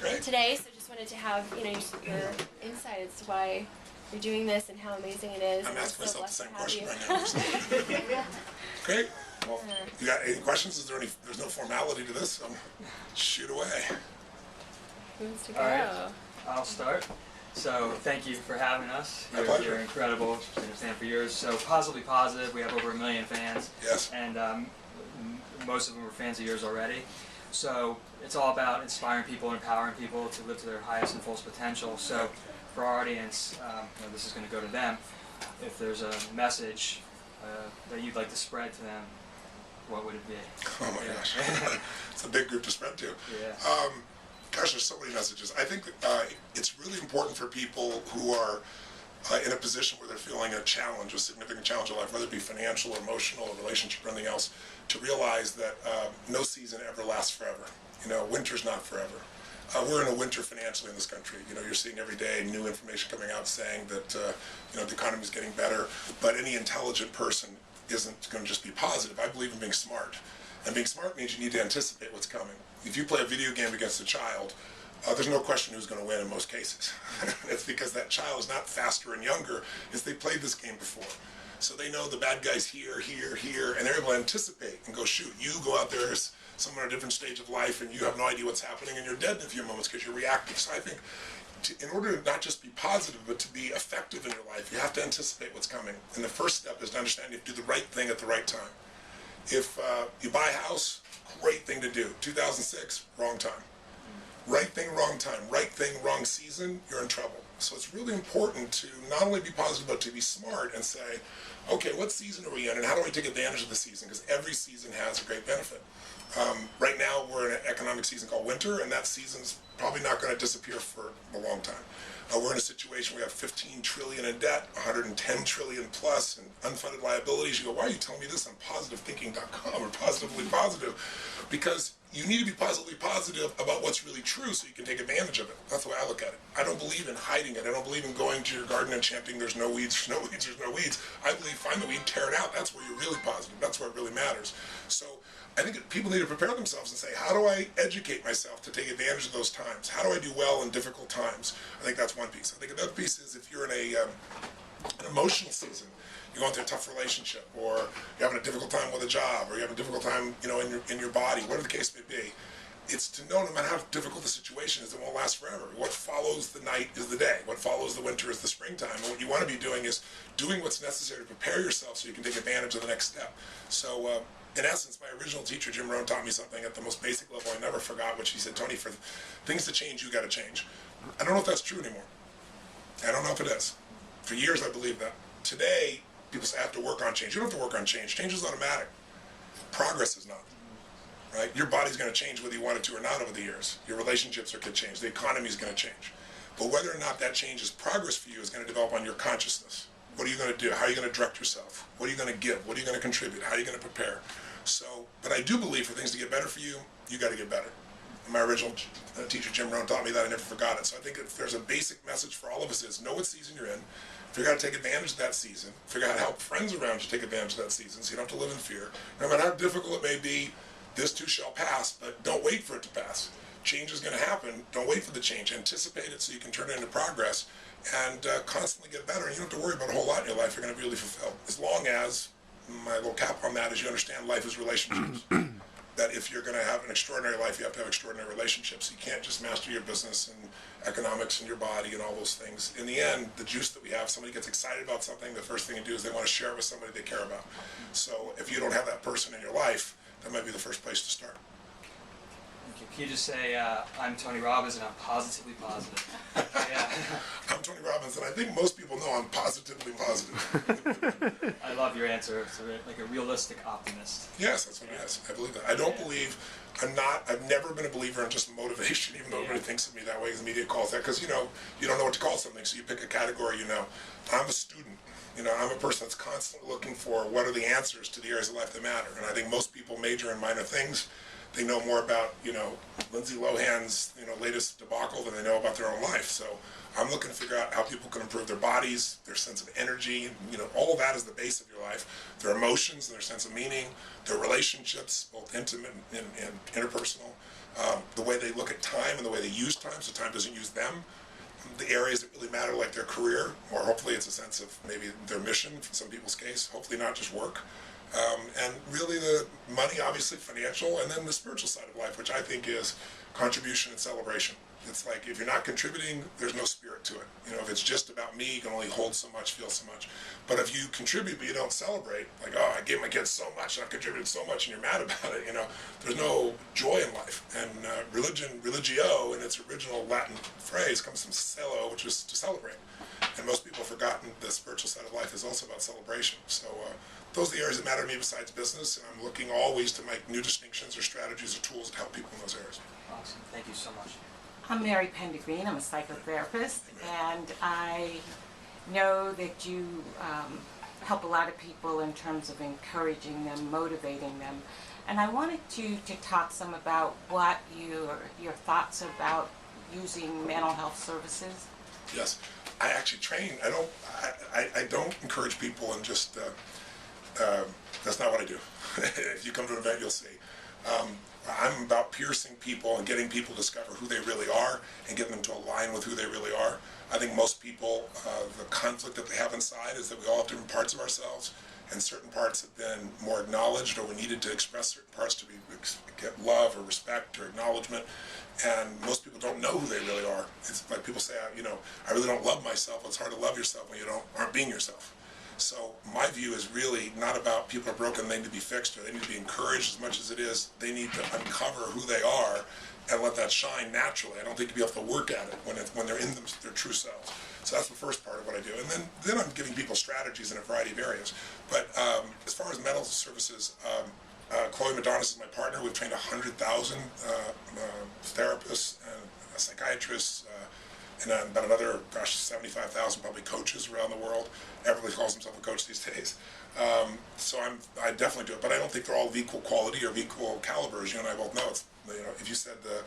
Great. today. So just wanted to have your insight as to why you're doing this and how amazing it is. I'm asking so myself the same blessed to question have right now. Great. Well, you got any questions? There's no formality to this, so shoot away. Who wants to go? All right, I'll start. So thank you for having us. My pleasure. You're incredible. Been a fan for years. So Positively Positive, we have over 1 million fans. Yes. And most of them were fans of yours already. So it's all about inspiring people, empowering people to live to their highest and fullest potential. So for our audience, this is going to go to them. If there's a message that you'd like to spread to them, what would it be? Oh my gosh. It's a big group to spread to. Yeah. Gosh, there's so many messages. I think it's really important for people who are in a position where they're feeling a challenge, a significant challenge in life, whether it be financial or emotional or relationship or anything else, to realize that no season ever lasts forever. Winter's not forever. We're in a winter financially in this country. You're seeing every day new information coming out saying that the economy's getting better, but any intelligent person isn't going to just be positive. I believe in being smart. And being smart means you need to anticipate what's coming. If you play a video game against a child, there's no question who's going to win in most cases. It's because that child is not faster and younger, it's they played this game before. So they know the bad guy's here, here, here, and they're able to anticipate and go, shoot, you go out there as someone at a different stage of life and you have no idea what's happening and you're dead in a few moments because you're reacting. So I think in order to not just be positive, but to be effective in your life, you have to anticipate what's coming. And the first step is to understand you have to do the right thing at the right time. If you buy a house, great thing to do. 2006, wrong time. Right thing, wrong time. Right thing, wrong season, you're in trouble. So it's really important to not only be positive, but to be smart and say, okay, what season are we in and how do I take advantage of the season? Because every season has a great benefit. Right now, we're in an economic season called winter, and that season's probably not going to disappear for a long time. We're in a situation where we have 15 trillion in debt, 110 trillion plus in unfunded liabilities. You go, why are you telling me this on positivethinking.com or positively positive? Because you need to be positively positive about what's really true so you can take advantage of it. That's the way I look at it. I don't believe in hiding it. I don't believe in going to your garden and chanting, there's no weeds, there's no weeds, there's no weeds. I believe find the weed, tear it out. That's where you're really positive. That's where it really matters. So I think people need to prepare themselves and say, how do I educate myself to take advantage of those times? How do I do well in difficult times? I think that's one piece. I think another piece is if you're in an emotional season, you're going through a tough relationship, or you're having a difficult time with a job, or you're having a difficult time, in your body, whatever the case may be, it's to know no matter how difficult the situation is, it won't last forever. What follows the night is the day. What follows the winter is the springtime. And what you want to be doing is doing what's necessary to prepare yourself so you can take advantage of the next step. So, in essence, my original teacher, Jim Rohn, taught me something at the most basic level I never forgot, which he said, Tony, for things to change, you got to change. I don't know if that's true anymore. I don't know if it is. For years, I believed that. Today, people say, I have to work on change. You don't have to work on change. Change is automatic. Progress is not. Right? Your body's going to change whether you want it to or not over the years. Your relationships are going to change. The economy is going to change. But whether or not that change is progress for you is going to develop on your consciousness. What are you going to do? How are you going to direct yourself? What are you going to give? What are you going to contribute? How are you going to prepare? So, but I do believe for things to get better for you, you got to get better. And my original teacher, Jim Rohn, taught me that. I never forgot it. So I think if there's a basic message for all of us is know what season you're in, figure out how to take advantage of that season, figure out how to help friends around you take advantage of that season so you don't have to live in fear. No matter how difficult it may be, this too shall pass, but don't wait for it to pass. Change is going to happen. Don't wait for the change. Anticipate it so you can turn it into progress and constantly get better. And you don't have to worry about a whole lot in your life. You're going to be really fulfilled. As long as, my little cap on that is you understand life is relationships. That if you're going to have an extraordinary life, you have to have extraordinary relationships. You can't just master your business and economics and your body and all those things. In the end, the juice that we have, somebody gets excited about something, the first thing you do is they want to share it with somebody they care about. So if you don't have that person in your life, that might be the first place to start. Thank you. Can you just say, I'm Tony Robbins and I'm positively positive? Yeah. I'm Tony Robbins, and I think most people know I'm positively positive. I love your answer. It's like a realistic optimist. Yes, that's what it is. I believe that. I don't believe, I've never been a believer in just motivation, even though everybody thinks of me that way, as the media calls that, because, you don't know what to call something, so you pick a category, I'm a student. I'm a person that's constantly looking for what are the answers to the areas of life that matter. And I think most people major in minor things. They know more about, Lindsay Lohan's, latest debacle than they know about their own life. So I'm looking to figure out how people can improve their bodies, their sense of energy, all of that is the base of your life. Their emotions, their sense of meaning, their relationships, both intimate and interpersonal, the way they look at time and the way they use time, so time doesn't use them. The areas that really matter, like their career, or hopefully it's a sense of maybe their mission, in some people's case, hopefully not just work. And really the money, obviously financial, and then the spiritual side of life, which I think is contribution and celebration. It's like if you're not contributing, there's no spirit to it. You know, if it's just about me, you can only hold so much, feel so much. But if you contribute but you don't celebrate, like, oh, I gave my kids so much and I've contributed so much and you're mad about it, you know, there's no joy in life. And religio, in its original Latin phrase, comes from celo, which is to celebrate. And most people have forgotten the spiritual side of life is also about celebration. So those are the areas that matter to me besides business, and I'm looking always to make new distinctions or strategies or tools to help people in those areas. Awesome. Thank you so much. I'm Mary Pendergreen. I'm a psychotherapist, and I know that you help a lot of people in terms of encouraging them, motivating them. And I wanted to talk some about what your thoughts about using mental health services. Yes, I actually train. I don't encourage people and just that's not what I do. If you come to an event, you'll see. I'm about piercing people and getting people to discover who they really are and getting them to align with who they really are. I think most people, the conflict that they have inside is that we all have different parts of ourselves, and certain parts have been more acknowledged, or we needed to express certain parts to get love or respect or acknowledgement. And most people don't know who they really are. It's like people say, you know, I really don't love myself. It's hard to love yourself when you aren't being yourself. So my view is really not about people are broken, they need to be fixed, or they need to be encouraged as much as it is. They need to uncover who they are and let that shine naturally. I don't think you'll be able to work at it when they're in their true selves. So that's the first part of what I do. And then I'm giving people strategies in a variety of areas. But as far as mental services, Chloe Madonis is my partner. We've trained 100,000 therapists and psychiatrists, and about another, 75,000 probably coaches around the world. Everybody calls himself a coach these days. So I definitely do it, but I don't think they're all of equal quality or of equal caliber, as you and I both know. It's, you know, if you said the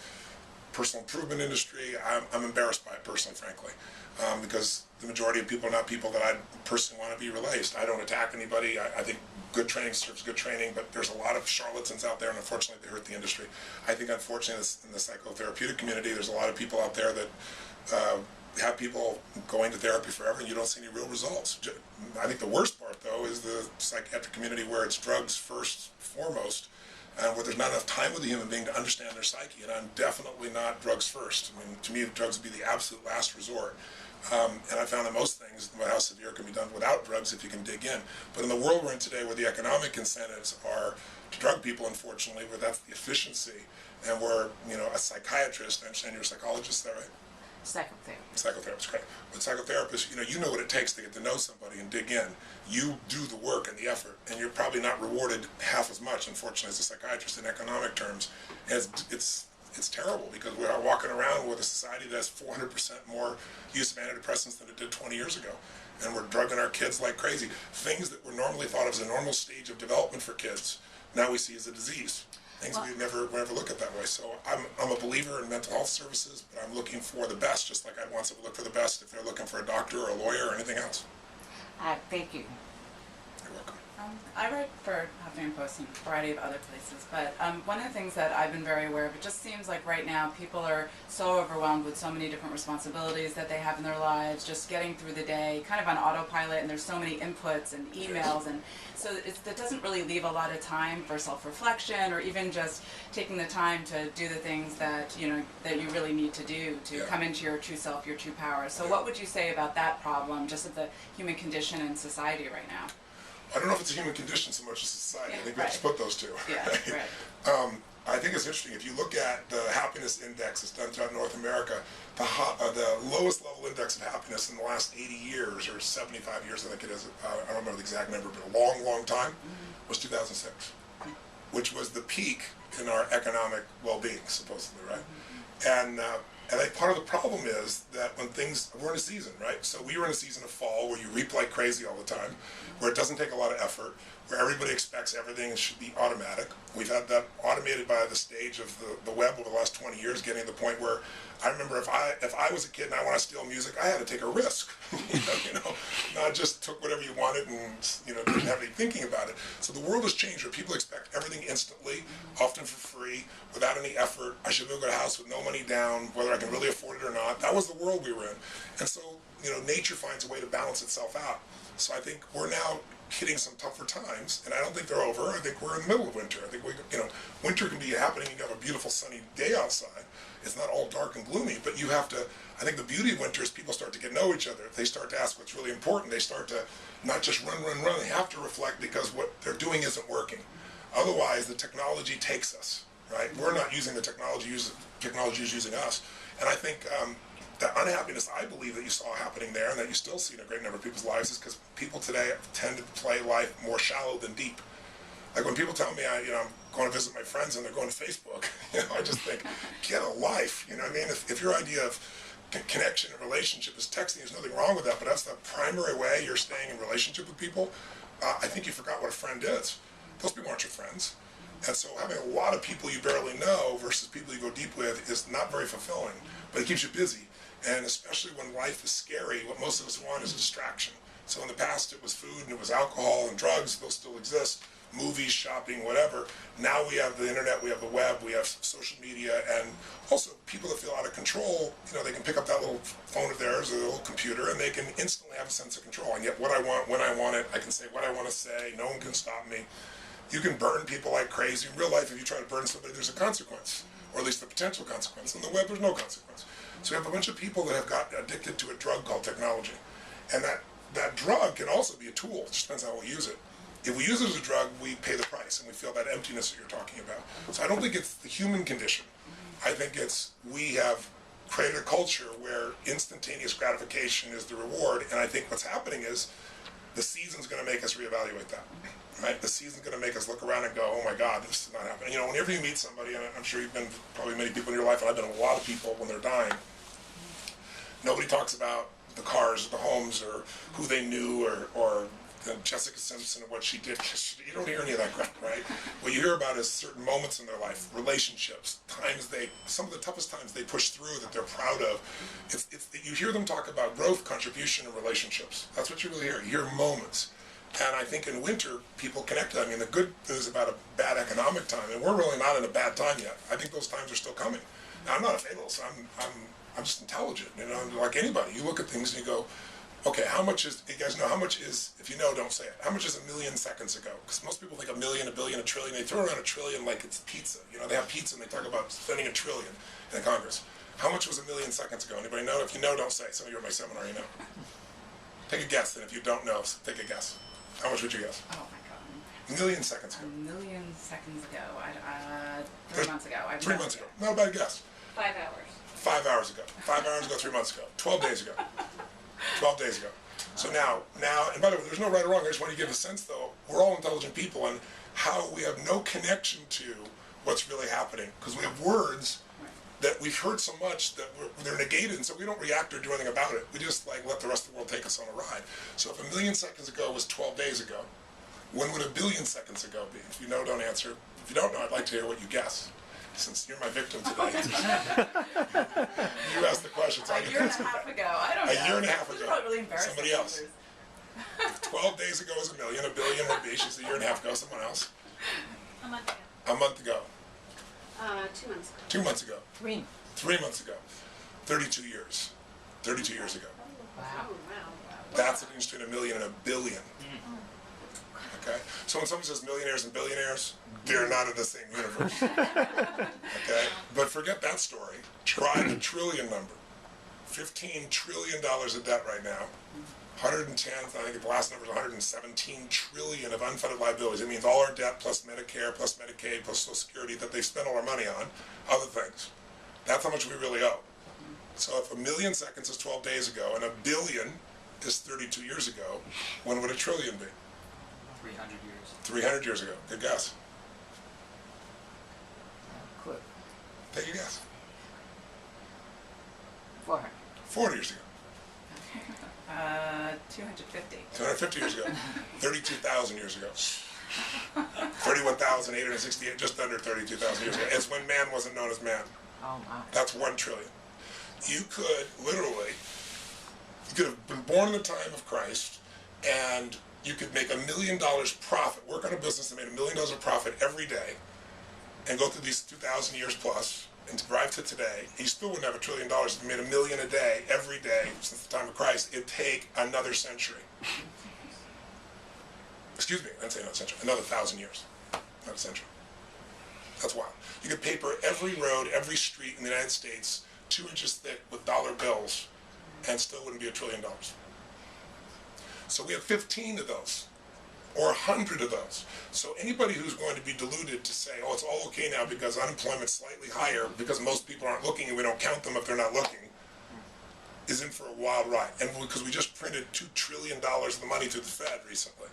personal improvement industry, I'm embarrassed by it personally, frankly, because the majority of people are not people that I personally want to be replaced. I don't attack anybody. I think good training serves good training, but there's a lot of charlatans out there, and unfortunately they hurt the industry. I think unfortunately in the psychotherapeutic community, there's a lot of people out there that have people going to therapy forever and you don't see any real results. I think the worst part, though, is the psychiatric community where it's drugs first, foremost, and where there's not enough time with the human being to understand their psyche. And I'm definitely not drugs first. I mean, to me, drugs would be the absolute last resort. And I found that most things, how severe it can be done without drugs if you can dig in. But in the world we're in today, where the economic incentives are to drug people, unfortunately, where that's the efficiency, and where, you know, a psychiatrist, I understand you're a psychologist, is that right? Psychotherapist. Psychotherapist, great. But psychotherapists, you know what it takes to get to know somebody and dig in. You do the work and the effort, and you're probably not rewarded half as much, unfortunately, as a psychiatrist in economic terms. And it's terrible, because we're walking around with a society that has 400% more use of antidepressants than it did 20 years ago. And we're drugging our kids like crazy. Things that were normally thought of as a normal stage of development for kids, now we see as a disease. Things we never look at that way. So I'm a believer in mental health services, but I'm looking for the best, just like I'd want someone to look for the best if they're looking for a doctor or a lawyer or anything else. Thank you. You're welcome. I write for Huffington Post and a variety of other places, but one of the things that I've been very aware of, it just seems like right now people are so overwhelmed with so many different responsibilities that they have in their lives, just getting through the day, kind of on autopilot, and there's so many inputs and emails, and so it doesn't really leave a lot of time for self-reflection or even just taking the time to do the things that you really need to do to come into your true self, your true power. So what would you say about that problem, just of the human condition in society right now? I don't know if it's a human condition so much as society. I think we have to split those two. Yeah, right. I think it's interesting. If you look at the happiness index that's done throughout North America, the lowest level index of happiness in the last 80 years or 75 years, I think it is, I don't remember the exact number, but a long, long time, was 2006, which was the peak in our economic well-being, supposedly, right? And I think part of the problem is that when we're in a season, right? So we were in a season of fall where you reap like crazy all the time, where it doesn't take a lot of effort, where everybody expects everything should be automatic. We've had that automated by the stage of the web over the last 20 years, getting to the point where I remember remember if I was a kid and I want to steal music, I had to take a risk. Not just took whatever you wanted and didn't have any thinking about it. So the world has changed where people expect everything instantly, often for free, without any effort. I should be able to get a house with no money down, whether I can really afford it or not. That was the world we were in. And so, nature finds a way to balance itself out. So I think we're now hitting some tougher times, and I don't think they're over. I think we're in the middle of winter. I think winter can be happening. You have a beautiful sunny day outside. It's not all dark and gloomy, but you have to. I think the beauty of winter is people start to get to know each other. They start to ask what's really important. They start to not just run. They have to reflect because what they're doing isn't working. Otherwise, the technology takes us. Right? We're not using the technology. Technology is using us. And I think the unhappiness I believe that you saw happening there and that you still see in a great number of people's lives is because people today tend to play life more shallow than deep. Like when people tell me I'm going to visit my friends and they're going to Facebook, I just think, get a life. You know what I mean? If your idea of connection and relationship is texting, there's nothing wrong with that, but that's the primary way you're staying in relationship with people. I think you forgot what a friend is. Those people aren't your friends. And so having a lot of people you barely know versus people you go deep with is not very fulfilling, but it keeps you busy. And especially when life is scary, what most of us want is a distraction. So in the past it was food and it was alcohol and drugs, those still exist, movies, shopping, whatever. Now we have the internet, we have the web, we have social media, and also people that feel out of control, they can pick up that little phone of theirs or their little computer and they can instantly have a sense of control. And yet what I want, when I want it, I can say what I want to say, no one can stop me. You can burn people like crazy. In real life, if you try to burn somebody, there's a consequence, or at least a potential consequence. On the web, there's no consequence. So we have a bunch of people that have got addicted to a drug called technology. And that drug can also be a tool. It just depends how we use it. If we use it as a drug, we pay the price, and we feel that emptiness that you're talking about. So I don't think it's the human condition. I think it's we have created a culture where instantaneous gratification is the reward, and I think what's happening is the season's going to make us reevaluate that. Right? The season's going to make us look around and go, oh my God, this is not happening. Whenever you meet somebody, and I'm sure you've been probably many people in your life, and I've been with a lot of people when they're dying, nobody talks about the cars, the homes, or who they knew, or Jessica Simpson and what she did. You don't hear any of that crap, right? What you hear about is certain moments in their life, relationships, some of the toughest times they push through that they're proud of. You hear them talk about growth, contribution, and relationships. That's what you really hear. You hear moments. And I think in winter, people connect to that. I mean, the good news about a bad economic time, and we're really not in a bad time yet. I think those times are still coming. Now, I'm not a fatalist. I'm just intelligent. Like anybody, you look at things and you go, okay, how much is, you guys know, how much is, if you know, don't say it, how much is a million seconds ago? Because most people think a million, a billion, a trillion. They throw around a trillion like it's pizza. They have pizza and they talk about spending a trillion in the Congress. How much was a million seconds ago? Anybody know? If you know, don't say it. Some of you are at my seminar, you know. Take a guess, and if you don't know, take a guess. How much would you guess? Oh my God. A million seconds ago. A million seconds ago. 3 months ago. 3 months ago. Not a bad guess. 5 hours. 5 hours ago. 5 hours ago, 3 months ago. 12 days ago. 12 days ago. So now, and by the way, there's no right or wrong. I just want to give a sense, though, we're all intelligent people, and how we have no connection to what's really happening. Because we have words that we've heard so much that they're negated, and so we don't react or do anything about it. We just let the rest of the world take us on a ride. So if a million seconds ago was 12 days ago, when would a billion seconds ago be? If you know, don't answer. If you don't know, I'd like to hear what you guess, since you're my victim today. You asked the question, so I A can year and a answer half that. ago. I don't know. A year and a half Those are ago. probably really embarrassing Somebody else. numbers. If 12 days ago was a million, a billion would be. She's a year and a half ago. Someone else. A month ago. A month ago. 2 months ago. 2 months ago. 3. 3 months ago. 32 years. 32 years ago. Wow. Oh, wow. That's the difference between a million and a billion. Okay? So when someone says millionaires and billionaires, they're not in the same universe. Okay? But forget that story. Try the trillion number. $15 trillion of debt right now. 110, I think the last number is 117 trillion of unfunded liabilities. It means all our debt plus Medicare, plus Medicaid, plus Social Security that they've spent all our money on, other things. That's how much we really owe. So if a million seconds is 12 days ago and a billion is 32 years ago, when would a trillion be? 300 years. 300 years ago. Good guess. Clue. Take a guess. 400. 40 years ago. 250. 250 years ago. 32,000 years ago. 31,868, just under 32,000 years ago. It's when man wasn't known as man. Oh my. That's 1 trillion. you could literally, you could have been born in the time of Christ, and you could make $1 million profit, work on a business that made $1 million of profit every day, and go through these 2,000 years plus, and drive to today. You still wouldn't have $1 trillion if you made $1 million a day, every day, since the time of Christ. It'd take another century. Excuse me, I didn't say another century, another 1,000 years, not a century. That's wild. You could paper every road, every street in the United States 2 inches thick with dollar bills, and still wouldn't be $1 trillion. So we have 15 of those, or 100 of those. So anybody who's going to be deluded to say, oh, it's all okay now because unemployment's slightly higher because most people aren't looking and we don't count them if they're not looking, is in for a wild ride. And because we just printed $2 trillion of the money through the Fed recently.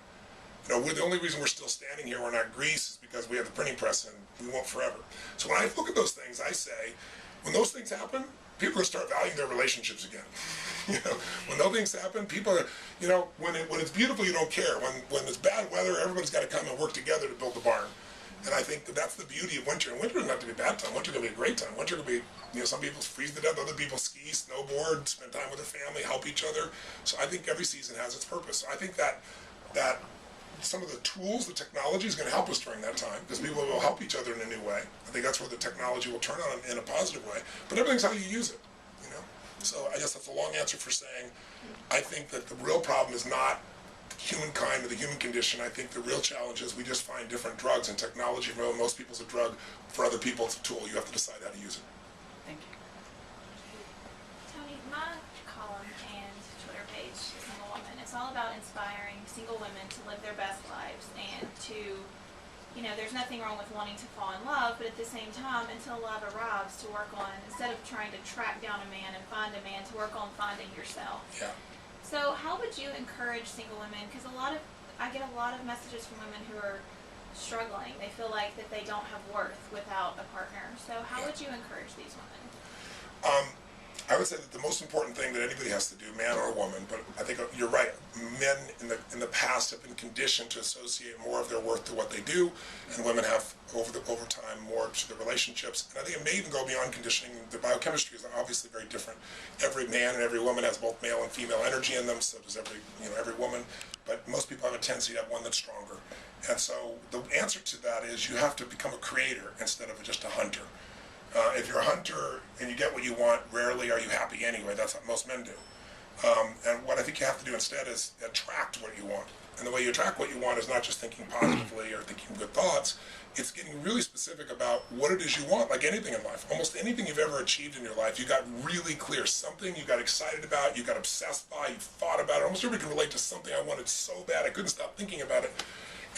You know, the only reason we're still standing here, we're not Greece, is because we have the printing press and we won't forever. So when I look at those things, I say, when those things happen, people are going to start valuing their relationships again. You know, when those things happen, people are, you know, when it's beautiful, you don't care. When it's bad weather, everybody's got to come and work together to build the barn. And I think that's the beauty of winter. And winter doesn't have to be a bad time. Winter can be a great time. Winter can be, you know, some people freeze to death, other people ski, snowboard, spend time with their family, help each other. So I think every season has its purpose. So I think that some of the tools, the technology is going to help us during that time because people will help each other in a new way. I think that's where the technology will turn on in a positive way. But everything's how you use it, you know. So I guess that's a long answer for saying I think that the real problem is not humankind or the human condition. I think the real challenge is we just find different drugs, and technology for most people's a drug, for other people it's a tool. You have to decide how to use it. Thank you. Tony, my column and Twitter page, Single Woman, it's all about inspiring single women to live their best lives and to, you know, there's nothing wrong with wanting to fall in love, but at the same time, until love arrives, to work on, instead of trying to track down a man and find a man, to work on finding yourself. Yeah. So how would you encourage single women? Because I get a lot of messages from women who are struggling. They feel like that they don't have worth without a partner. So how would you encourage these women? I would say that the most important thing that anybody has to do, man or woman, but I think you're right, men in the past have been conditioned to associate more of their worth to what they do, and women have over time more to their relationships. And I think it may even go beyond conditioning. The biochemistry is obviously very different. Every man and every woman has both male and female energy in them, so does every woman. But most people have a tendency to have one that's stronger. And so the answer to that is you have to become a creator instead of just a hunter. If you're a hunter and you get what you want, rarely are you happy anyway. That's what most men do. And what I think you have to do instead is attract what you want. And the way you attract what you want is not just thinking positively or thinking good thoughts. It's getting really specific about what it is you want, like anything in life. Almost anything you've ever achieved in your life, you got really clear. Something you got excited about, you got obsessed by, you thought about it. Almost everybody can relate to something I wanted so bad I couldn't stop thinking about it.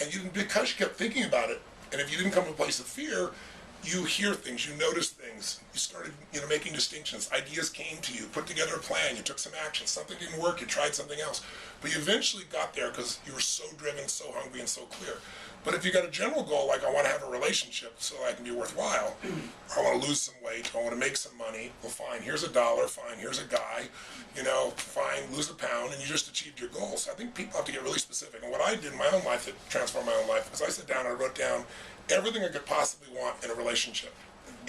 And because you kept thinking about it, and if you didn't come to a place of fear, you hear things, you notice things, you started making distinctions, ideas came to you, put together a plan, you took some action, something didn't work, you tried something else. But you eventually got there because you were so driven, so hungry, and so clear. But if you got a general goal, like I want to have a relationship so I can be worthwhile, or I want to lose some weight, or I want to make some money, well fine, here's $1, fine, here's a guy, fine, lose a pound, and you just achieved your goal. So I think people have to get really specific. And what I did in my own life that transformed my own life was I sat down and I wrote down everything I could possibly want in a relationship.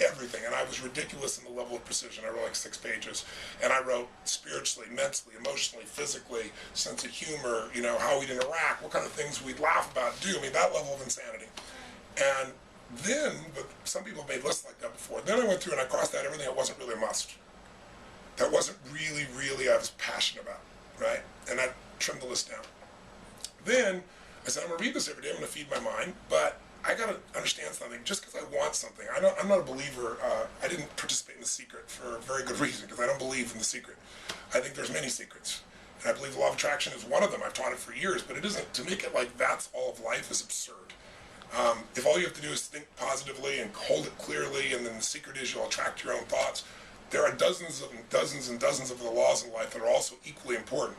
Everything. And I was ridiculous in the level of precision. I wrote like 6 pages. And I wrote spiritually, mentally, emotionally, physically, sense of humor, how we'd interact, what kind of things we'd laugh about, do. I mean, that level of insanity. And then, but some people made lists like that before. Then I went through and I crossed out everything that wasn't really a must. That wasn't really I was passionate about, right? And I trimmed the list down. Then I said, I'm going to read this every day. I'm going to feed my mind, but I got to understand something. Just because I want something, I'm not a believer. I didn't participate in The Secret for a very good reason, because I don't believe in The Secret. I think there's many secrets. And I believe the law of attraction is one of them. I've taught it for years, but it isn't. To make it like that's all of life is absurd. If all you have to do is think positively and hold it clearly, and then the secret is you'll attract your own thoughts, there are dozens and dozens of the laws in life that are also equally important.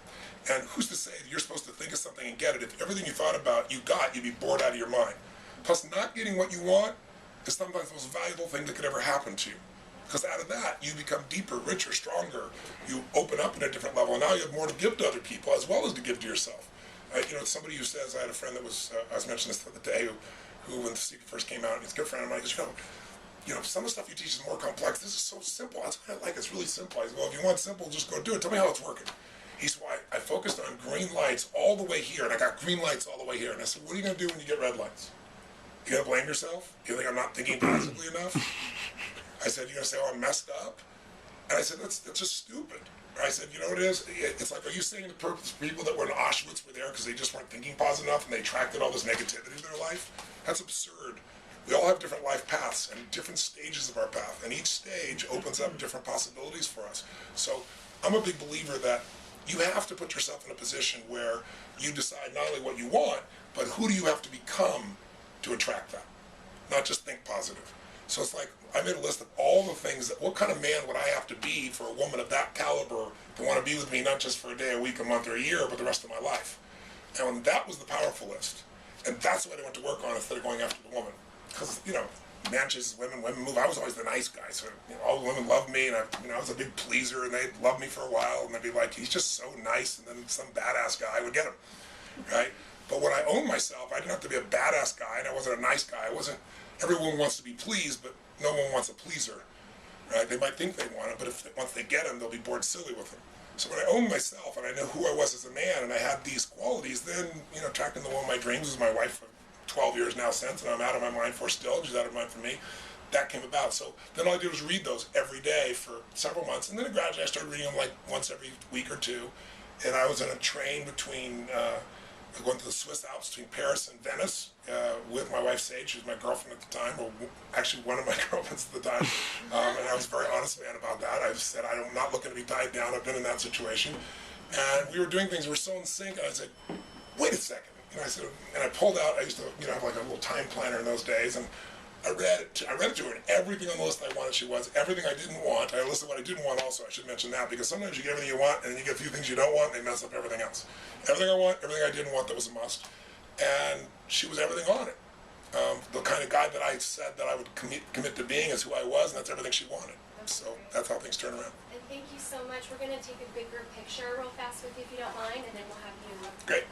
And who's to say that you're supposed to think of something and get it? If everything you thought about you got, you'd be bored out of your mind. Plus, not getting what you want is sometimes the most valuable thing that could ever happen to you. Because out of that, you become deeper, richer, stronger. You open up in a different level, and now you have more to give to other people as well as to give to yourself. Somebody who says, I had a friend that was, I was mentioning this the other day, who when The Secret first came out, and he's a good friend of mine, he goes, you know, some of the stuff you teach is more complex. This is so simple. That's what I like. It's really simple. I said, well, if you want simple, just go do it. Tell me how it's working. He said, well, I focused on green lights all the way here, and I got green lights all the way here. And I said, what are you going to do when you get red lights? You going to blame yourself? You think I'm not thinking positively enough? I said, you're going to say, oh, I'm messed up? And I said, that's just stupid. I said, you know what it is? It's like, are you saying the purpose of people that were in Auschwitz were there because they just weren't thinking positive enough and they attracted all this negativity to their life? That's absurd. We all have different life paths and different stages of our path, and each stage opens up different possibilities for us. So I'm a big believer that you have to put yourself in a position where you decide not only what you want, but who do you have to become to attract that, not just think positive. So it's like, I made a list of all the things that, what kind of man would I have to be for a woman of that caliber to want to be with me, not just for a day, a week, a month, or a year, but the rest of my life. And that was the powerful list. And that's what I went to work on instead of going after the woman. Because, you know, man chases women, women move. I was always the nice guy. So, you know, all the women loved me, and I was a big pleaser, and they loved me for a while, and they'd be like, he's just so nice, and then some badass guy would get him, right? But when I owned myself, I didn't have to be a badass guy, and I wasn't a nice guy. Everyone wants to be pleased, but no one wants a pleaser, right? They might think they want him, but once they get him, they'll be bored silly with him. So when I owned myself, and I knew who I was as a man, and I had these qualities, then, you know, attracting the woman of my dreams was my wife for 12 years now since, and I'm out of my mind for still, she's out of mind for me. That came about. So then all I did was read those every day for several months, and then gradually I started reading them like once every week or two. And I was in a train between, going to the Swiss Alps between Paris and Venice with my wife Sage, who was my girlfriend at the time, or actually one of my girlfriends at the time. And I was a very honest man about that. I said, I'm not looking to be tied down. I've been in that situation. And we were doing things, we were so in sync, and I said, wait a second. And I said, and I pulled out, I used to, you know, have like a little time planner in those days, and I read it to her, and everything on the list I wanted she was. Everything I didn't want, I listed what I didn't want also. I should mention that, because sometimes you get everything you want, and then you get a few things you don't want, and they mess up everything else. Everything I want, everything I didn't want that was a must. And she was everything on it. The kind of guy that I said that I would commit to being is who I was, and that's everything she wanted. So that's how things turn around. And thank you so much. We're going to take a bigger picture real fast with you if you don't mind, and then we'll have you. Great.